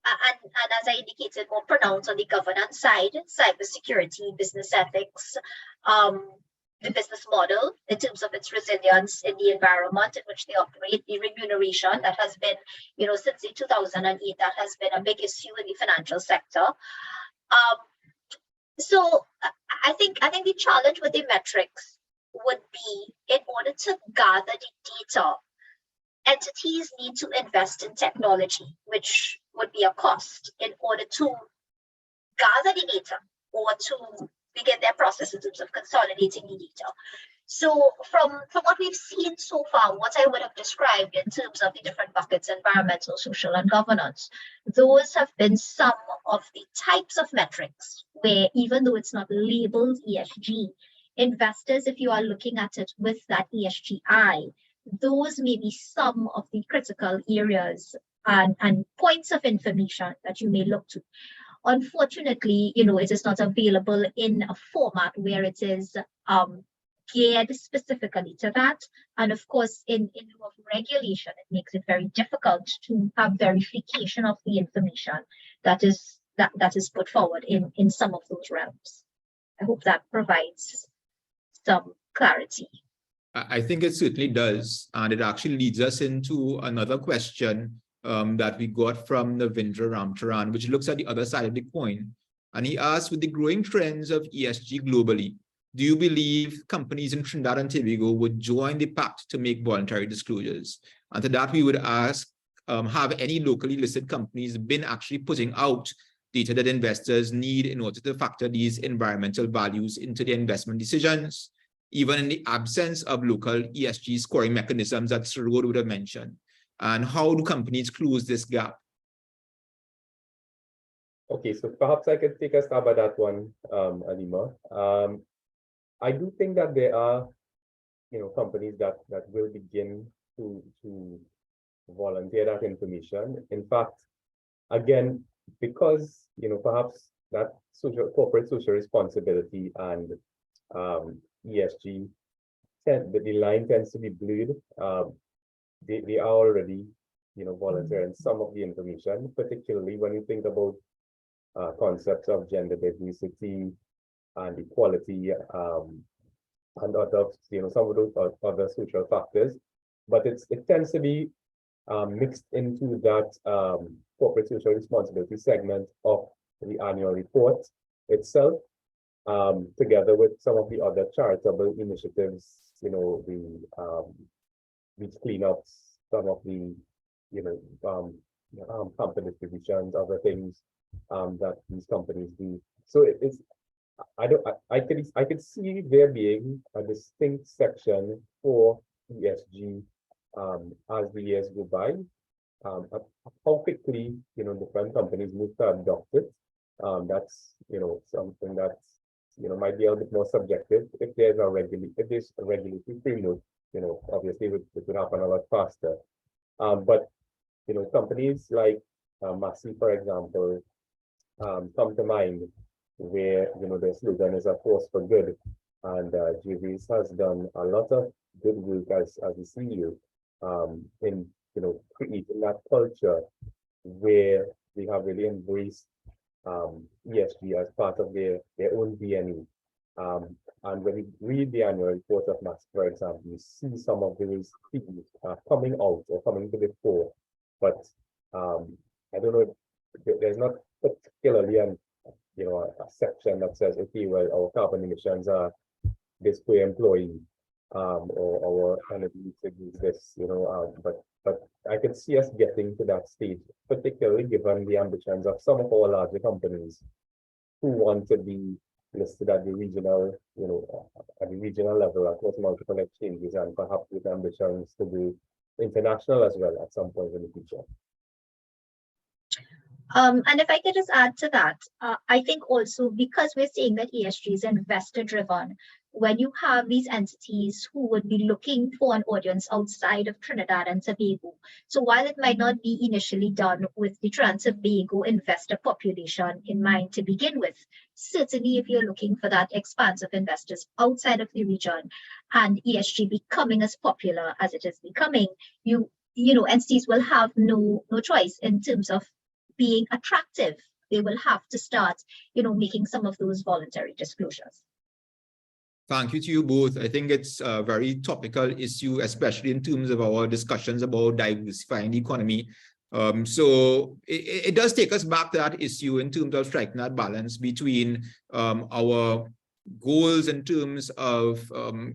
and as I indicated, more pronounced on the governance side, cybersecurity, business ethics, the business model in terms of its resilience in the environment in which they operate, the remuneration that has been, since 2008, that has been a big issue in the financial sector. So I think the challenge with the metrics would be, in order to gather the data, entities need to invest in technology, which would be a cost, in order to gather the data or to begin their process in terms of consolidating the data. So from what we've seen so far, what I would have described in terms of the different buckets, environmental, social, and governance, those have been some of the types of metrics where, even though it's not labeled ESG, investors, if you are looking at it with that ESG eye, those may be some of the critical areas and points of information that you may look to. Unfortunately, it is not available in a format where it is geared specifically to that. And of course, in lieu of regulation, it makes it very difficult to have verification of the information that is put forward in some of those realms. I hope that provides some clarity. I think it certainly does. And it actually leads us into another question that we got from Navindra Ramcharan, which looks at the other side of the coin. And he asked, with the growing trends of ESG globally, do you believe companies in Trinidad and Tobago would join the pact to make voluntary disclosures? And to that, we would ask, have any locally listed companies been actually putting out data that investors need in order to factor these environmental values into their investment decisions, even in the absence of local ESG scoring mechanisms that Sarod would have mentioned? And how do companies close this gap? Okay, so perhaps I could take a stab at that one, Alima. I do think that there are, companies that will begin to volunteer that information. In fact, again, because perhaps that corporate social responsibility and ESG, the line tends to be blurred. They are already, volunteering some of the information, particularly when you think about concepts of gender diversity and equality, and other, some of those other social factors. But it tends to be mixed into that corporate social responsibility segment of the annual report itself, together with some of the other charitable initiatives, the beach cleanups, some of the, company distributions, other things that these companies do. So it's, I could see there being a distinct section for ESG as the years go by. How quickly, different companies move to adopt it. That's, something that's, might be a bit more subjective. If there's a regulatory framework, obviously it would happen a lot faster. But, companies like Massey, for example, come to mind, where, their slogan is a force for good. And JVS has done a lot of good work as the CEO in, creating that culture where they have really embraced ESG as part of their own DNA. And when you read the annual report of Massey, for example, you see some of those things coming out or coming to the fore. But I don't know, there's not particularly a section that says, okay, well, our carbon emissions are this per employee, or our energy usage is this, but I could see us getting to that stage, particularly given the ambitions of some of our larger companies who want to be listed at the regional, at the regional level across multiple exchanges, and perhaps with ambitions to be international as well at some point in the future. And if I could just add to that, I think also because we're seeing that ESG is investor driven, when you have these entities who would be looking for an audience outside of Trinidad and Tobago. So while it might not be initially done with the Trinidad and Tobago investor population in mind to begin with, certainly if you're looking for that expansive investors outside of the region and ESG becoming as popular as it is becoming, you know, entities will have no choice in terms of being attractive. They will have to start, you know, making some of those voluntary disclosures. Thank you to you both. I think it's a very topical issue, especially in terms of our discussions about diversifying the economy. So it does take us back to that issue in terms of striking that balance between our goals in terms of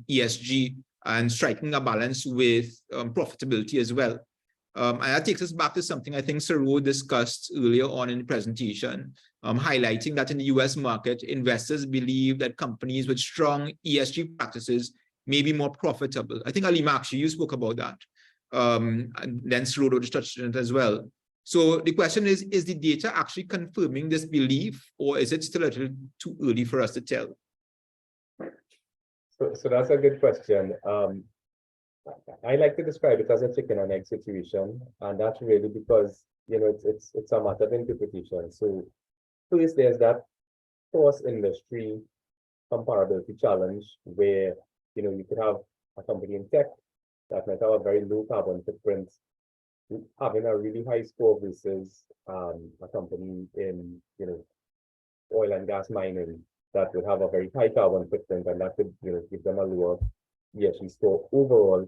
ESG and striking a balance with profitability as well. And that takes us back to something I think Sarod discussed earlier on in the presentation, highlighting that in the US market, investors believe that companies with strong ESG practices may be more profitable. I think Alima, actually, you spoke about that. And then Sarod just touched on it as well. So the question is the data actually confirming this belief, or is it still a little too early for us to tell? So that's a good question. I like to describe it as a chicken and egg situation, and that's really because, you know, it's a matter of interpretation. So first, there's that cross-industry comparability challenge where, you know, you could have a company in tech that might have a very low carbon footprint, having a really high score versus a company in, you know, oil and gas mining that would have a very high carbon footprint, and that could, you know, give them a lower ESG score overall.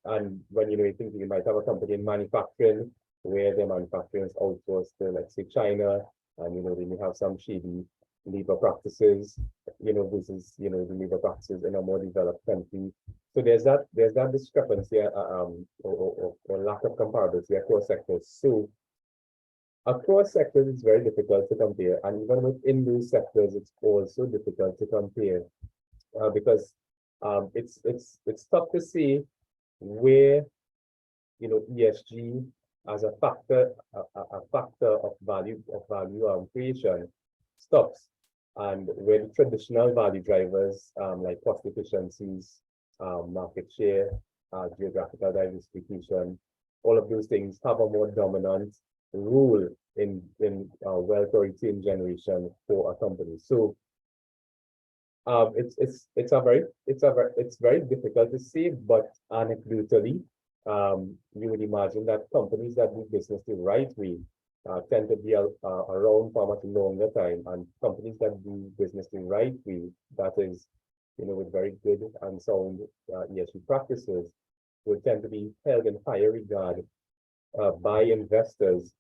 And when, you know, you think you might have a company in manufacturing where their manufacturing is outsourced to, let's say, China, and, you know, they may have some shady labor practices, you know, versus, you know, the labor practices in a more developed country. So there's that discrepancy or lack of comparability across sectors. So across sectors, it's very difficult to compare, and even within those sectors, it's also difficult to compare because it's tough to see where, you know, ESG as a factor of value creation stops, and where the traditional value drivers like cost efficiencies, market share, geographical diversification, all of those things have a more dominant role in wealth or retain generation for a company. So it's very difficult to say, but anecdotally, you would imagine that companies that do business the right way tend to be around for a much longer time, and companies that do business the right way, that is, you know, with very good and sound ESG practices, will tend to be held in higher regard by investors.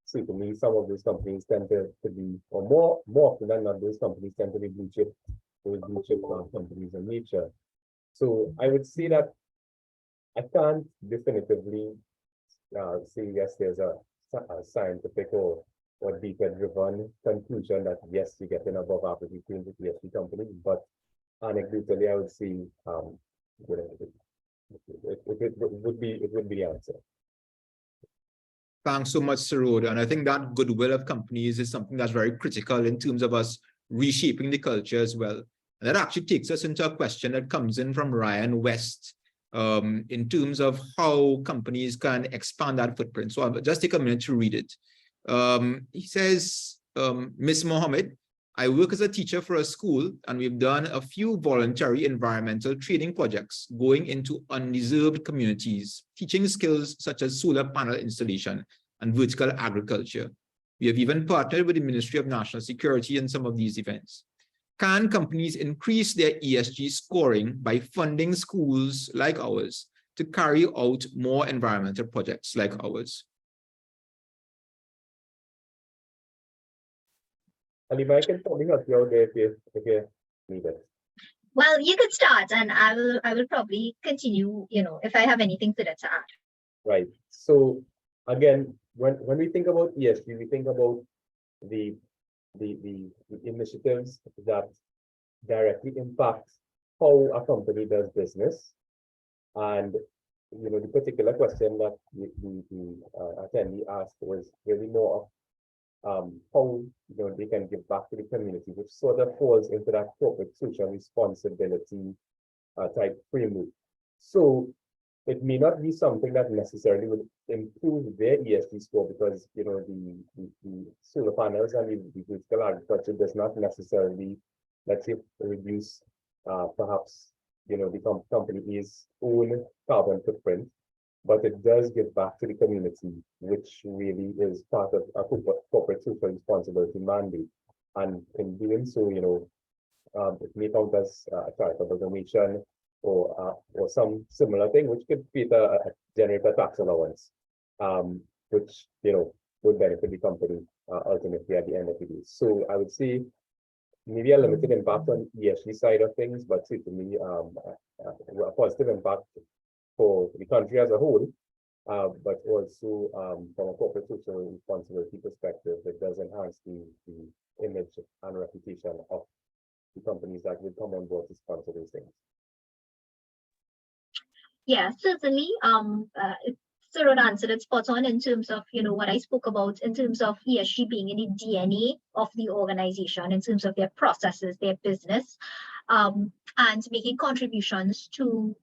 Certainly, some of those companies tend to be, or more often than not, those companies tend to be blue chip companies in nature. So I would say that I can't definitively say yes, there's a scientific or data driven conclusion that yes, you get an above average return with ESG companies, but anecdotally, I would say you know, it would be the answer. Thanks so much, Sarod. And I think that goodwill of companies is something that's very critical in terms of us reshaping the culture as well. And that actually takes us into a question that comes in from Ryan West in terms of how companies can expand that footprint. So I'll just take a minute to read it. He says, Ms. Mohammed, I work as a teacher for a school, and we've done a few voluntary environmental training projects going into undeserved communities, teaching skills such as solar panel installation and vertical agriculture. We have even partnered with the Ministry of National Security in some of these events. Can companies increase their ESG scoring by funding schools like ours to carry out more environmental projects like ours? Alima, I can probably help you out there if you need it. Well, you could start, and I will probably continue, you know, if I have anything to add. Right. So again, when we think about ESG, we think about the initiatives that directly impact how a company does business. And the particular question that the attendee asked was really more of how they can give back to the community, which sort of falls into that corporate social responsibility type framework. So it may not be something that necessarily would improve their ESG score, because the solar panels and the vertical agriculture does not necessarily, let's say, reduce perhaps the company's own carbon footprint, but it does give back to the community, which really is part of a corporate social responsibility mandate. And in doing so, it may count as a charitable donation or some similar thing, which could generate a tax allowance, which would benefit the company ultimately at the end of the day. So I would say maybe a limited impact on ESG side of things, but certainly a positive impact for the country as a whole, but also from a corporate social responsibility perspective, it does enhance the image and reputation of the companies that would come on board to sponsor these things. Yeah, certainly. Cyril answered it spot on in terms of what I spoke about in terms of ESG being in the DNA of the organization, in terms of their processes, their business, and making contributions to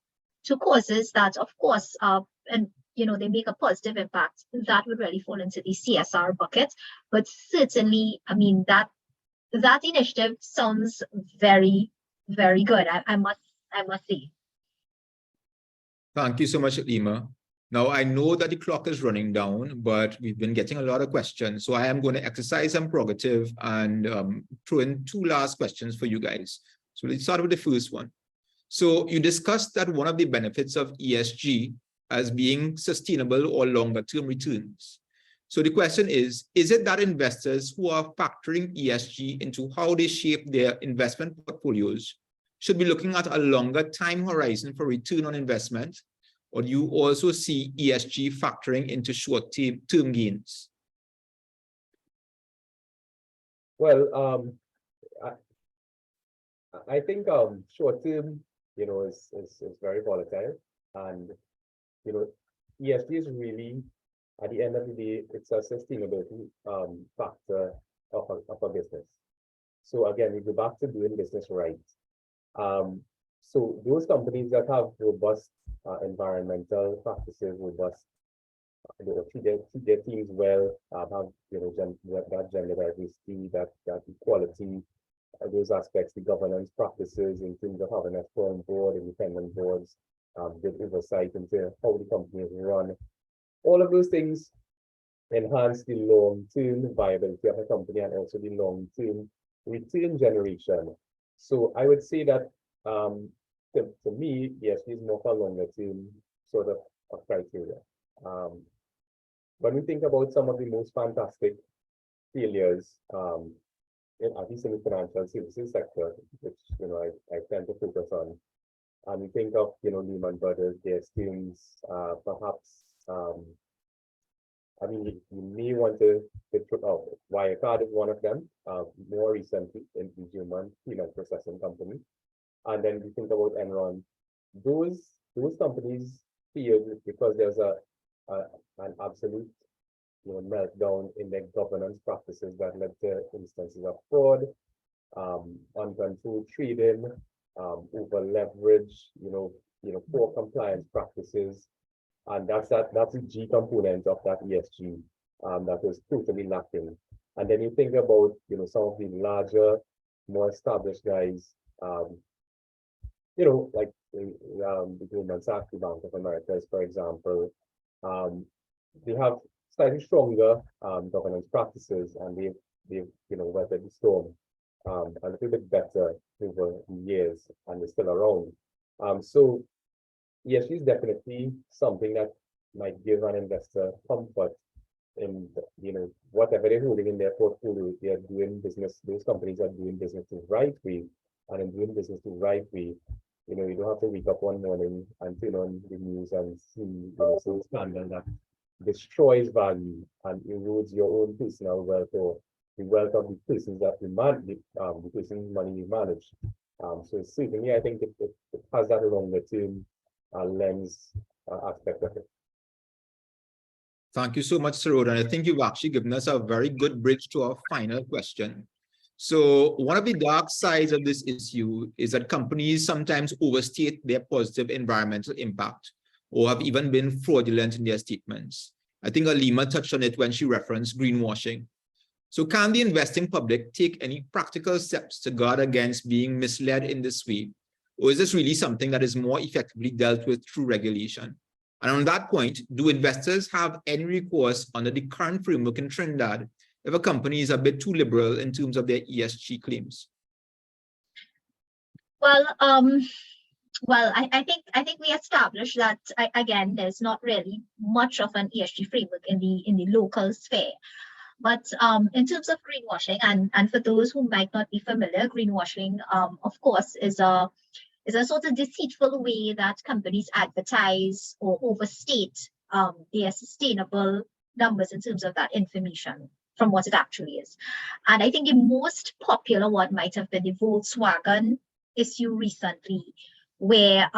causes that, of course, and they make a positive impact. That would really fall into the CSR bucket. But certainly, I mean, that initiative sounds very, very good. I must say. Thank you so much, Lima. Now, I know that the clock is running down, but we've been getting a lot of questions. So I am going to exercise some prerogative and throw in two last questions for you guys. So let's start with the first one. So you discussed that one of the benefits of ESG as being sustainable or longer term returns. So the question is it that investors who are factoring ESG into how they shape their investment portfolios should be looking at a longer time horizon for return on investment? Or do you also see ESG factoring into short-term gains? Well, I think short-term, is very volatile, and ESG is really, at the end of the day, it's a sustainability factor of a business. So again, we go back to doing business right. So those companies that have robust environmental practices, robust, treat their teams well, have that gender diversity, that equality, those aspects, the governance practices in terms of having a strong board, independent boards, good oversight into how the company is run. All of those things enhance the long-term viability of a company and also the long-term return generation. So I would say that to me, ESG is more for longer term sort of criteria. When we think about some of the most fantastic failures, at least in the financial services sector, which I tend to focus on, and we think of Lehman Brothers, their schemes, perhaps. I mean, you may want to put out Wirecard is one of them. More recently, in the German payment processing company. And then we think about Enron. Those companies failed because there's an absolute meltdown in their governance practices that led to instances of fraud, uncontrolled trading, over leverage, poor compliance practices, and that's a G component of that ESG that was totally lacking. And then you think about some of the larger, more established guys. Like the Goldman Sachs, the Bank of America, for example, they have slightly stronger governance practices, and they've weathered the storm a little bit better over the years, and they're still around. So ESG is definitely something that might give an investor comfort in whatever they're holding in their portfolio. They are doing business. Those companies are doing business the right way, and in doing business the right way, you don't have to wake up one morning and turn on the news and see some scandal that destroys value and erodes your own personal wealth or the wealth of the persons that you manage, the person's money you manage. So certainly, I think it has that longer term lens aspect of it. Thank you so much, Sarod. And I think you've actually given us a very good bridge to our final question. So one of the dark sides of this issue is that companies sometimes overstate their positive environmental impact or have even been fraudulent in their statements. I think Alima touched on it when she referenced greenwashing. So can the investing public take any practical steps to guard against being misled in this way? Or is this really something that is more effectively dealt with through regulation? And on that point, do investors have any recourse under the current framework in Trinidad if a company is a bit too liberal in terms of their ESG claims? Well, I think we established that again, there's not really much of an ESG framework in the local sphere. But in terms of greenwashing, and for those who might not be familiar, greenwashing, of course, is a sort of deceitful way that companies advertise or overstate their sustainable numbers in terms of that information from what it actually is. And I think the most popular one might have been the Volkswagen issue recently, where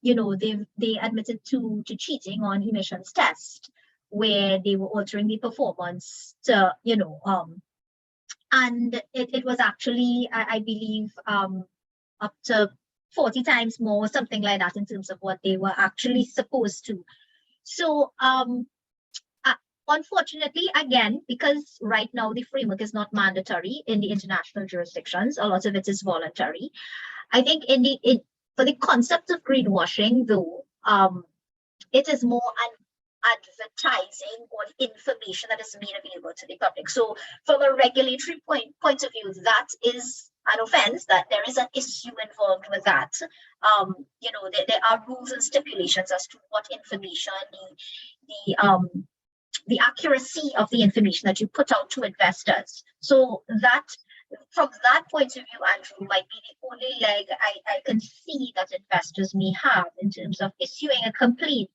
they admitted to cheating on emissions test, where they were altering the performance to, and it was actually, I believe, up to 40 times more, something like that, in terms of what they were actually supposed to. So unfortunately, again, because right now the framework is not mandatory in the international jurisdictions, a lot of it is voluntary. I think for the concept of greenwashing, though, it is more an advertising or information that is made available to the public. So from a regulatory point of view, that is an offense, that there is an issue involved with that. There are rules and stipulations as to what information, the accuracy of the information that you put out to investors. So that, from that point of view, Andrew, might be the only leg I can see that investors may have in terms of issuing a complaint.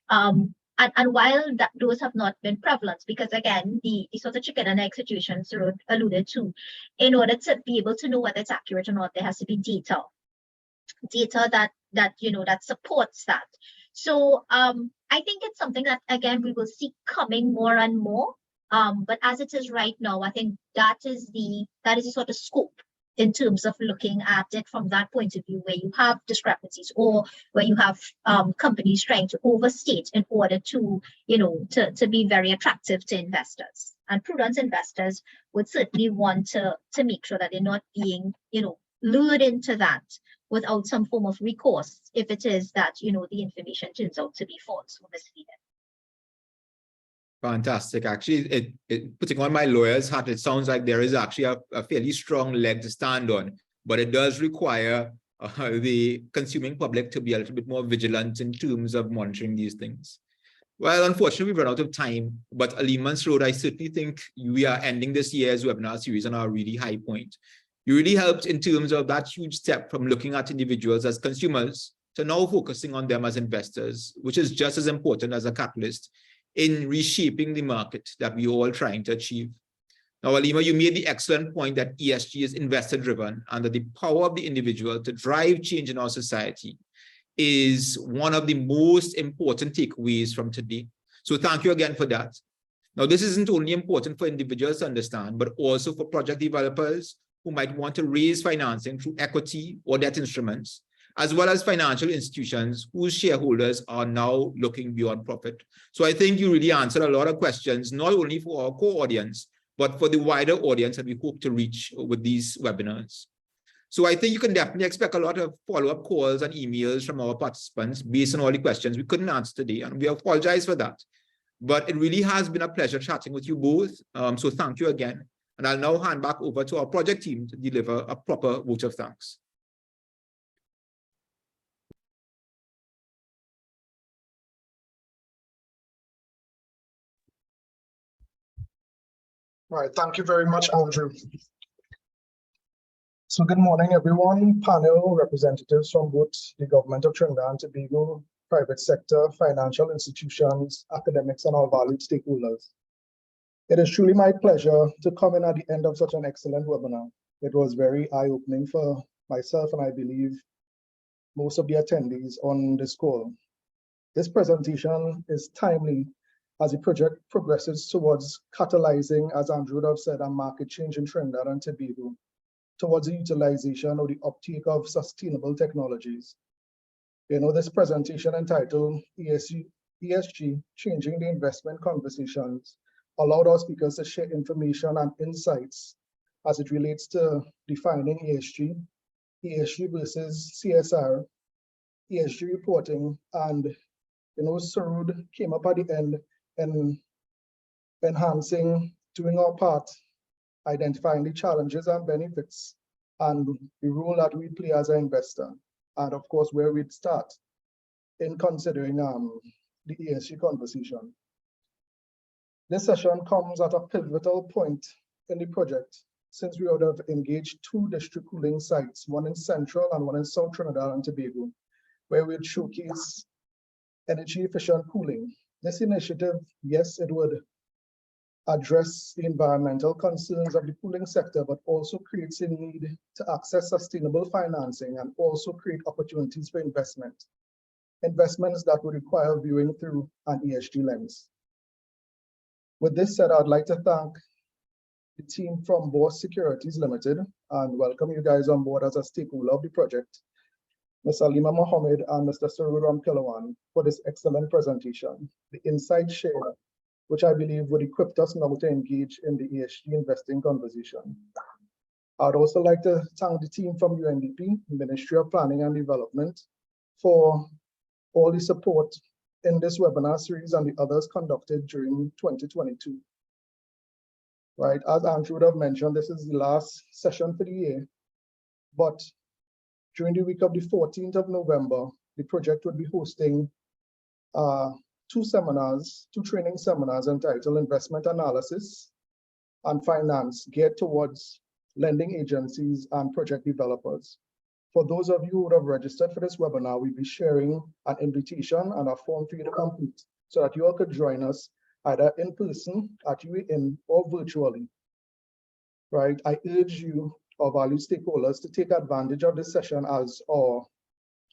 And while those have not been prevalent, because again, the sort of chicken and egg situation Sarod alluded to, in order to be able to know whether it's accurate or not, there has to be data that supports that. So I think it's something that, again, we will see coming more and more. But as it is right now, I think that is the sort of scope in terms of looking at it from that point of view, where you have discrepancies or where you have companies trying to overstate in order to be very attractive to investors. And prudent investors would certainly want to make sure that they're not being lured into that without some form of recourse if it is that the information turns out to be false or misleading. Fantastic. Actually, putting on my lawyer's hat, it sounds like there is actually a fairly strong leg to stand on, but it does require the consuming public to be a little bit more vigilant in terms of monitoring these things. Well, unfortunately, we've run out of time, but Alima and Sarod, I certainly think we are ending this year's webinar series on a really high point. You really helped in terms of that huge step from looking at individuals as consumers to now focusing on them as investors, which is just as important as a catalyst in reshaping the market that we're all trying to achieve. Now, Alima, you made the excellent point that ESG is investor-driven and that the power of the individual to drive change in our society is one of the most important takeaways from today. So thank you again for that. Now, this isn't only important for individuals to understand, but also for project developers who might want to raise financing through equity or debt instruments, as well as financial institutions whose shareholders are now looking beyond profit. So I think you really answered a lot of questions, not only for our core audience, but for the wider audience that we hope to reach with these webinars. So I think you can definitely expect a lot of follow-up calls and emails from our participants based on all the questions we couldn't answer today, and we apologize for that. But it really has been a pleasure chatting with you both. So thank you again. And I'll now hand back over to our project team to deliver a proper vote of thanks. All right, thank you very much, Andrew. So good morning, everyone. Panel representatives from both the government of Trinidad and Tobago, private sector, financial institutions, academics, and our valued stakeholders. It is truly my pleasure to come in at the end of such an excellent webinar. It was very eye-opening for myself, and I believe most of the attendees on this call. This presentation is timely as the project progresses towards catalyzing, as Andrew would have said, a market change in Trinidad and Tobago towards the utilization or the uptake of sustainable technologies. You know, this presentation entitled ESG, Changing the Investment Conversations, allowed our speakers to share information and insights as it relates to defining ESG versus CSR, ESG reporting, and you know, Sarud came up at the end in enhancing, doing our part, identifying the challenges and benefits, and the role that we play as an investor, and of course, where we'd start in considering the ESG conversation. This session comes at a pivotal point in the project, since we would have engaged 2 district cooling sites, one in Central and one in South Trinidad and Tobago, where we'd showcase energy efficient cooling. This initiative, yes, it would address the environmental concerns of the cooling sector, but also creates a need to access sustainable financing and also create opportunities for investments that would require viewing through an ESG lens. With this said, I'd like to thank the team from Boss Securities Limited and welcome you guys on board as a stakeholder of the project, Ms. Alima Mohammed and Mr. Sarud Ramkilawan, for this excellent presentation, the insight shared, which I believe would equip us now to engage in the ESG investing conversation. I'd also like to thank the team from UNDP, Ministry of Planning and Development, for all the support in this webinar series and the others conducted during 2022. Right, as Andrew would have mentioned, this is the last session for the year, but during the week of the 14th of November, the project would be hosting 2 training seminars entitled Investment Analysis and Finance, geared towards lending agencies and project developers. For those of you who would have registered for this webinar, we'll be sharing an invitation and a form for you to complete so that you all could join us either in person at UAN or virtually. Right, I urge you, our valued stakeholders, to take advantage of this session as our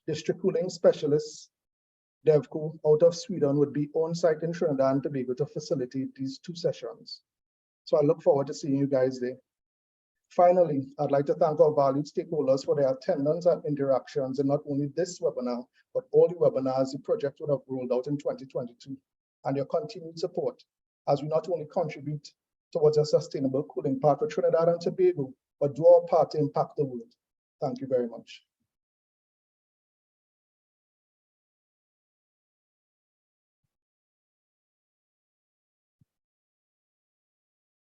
district cooling specialists, DevCo, out of Sweden, would be on site in Trinidad and Tobago to facilitate these 2 sessions. So I look forward to seeing you guys there. Finally, I'd like to thank our valued stakeholders for their attendance and interactions in not only this webinar, but all the webinars the project would have rolled out in 2022, and your continued support as we not only contribute towards a sustainable cooling path for Trinidad and Tobago, but do our part to impact the world. Thank you very much.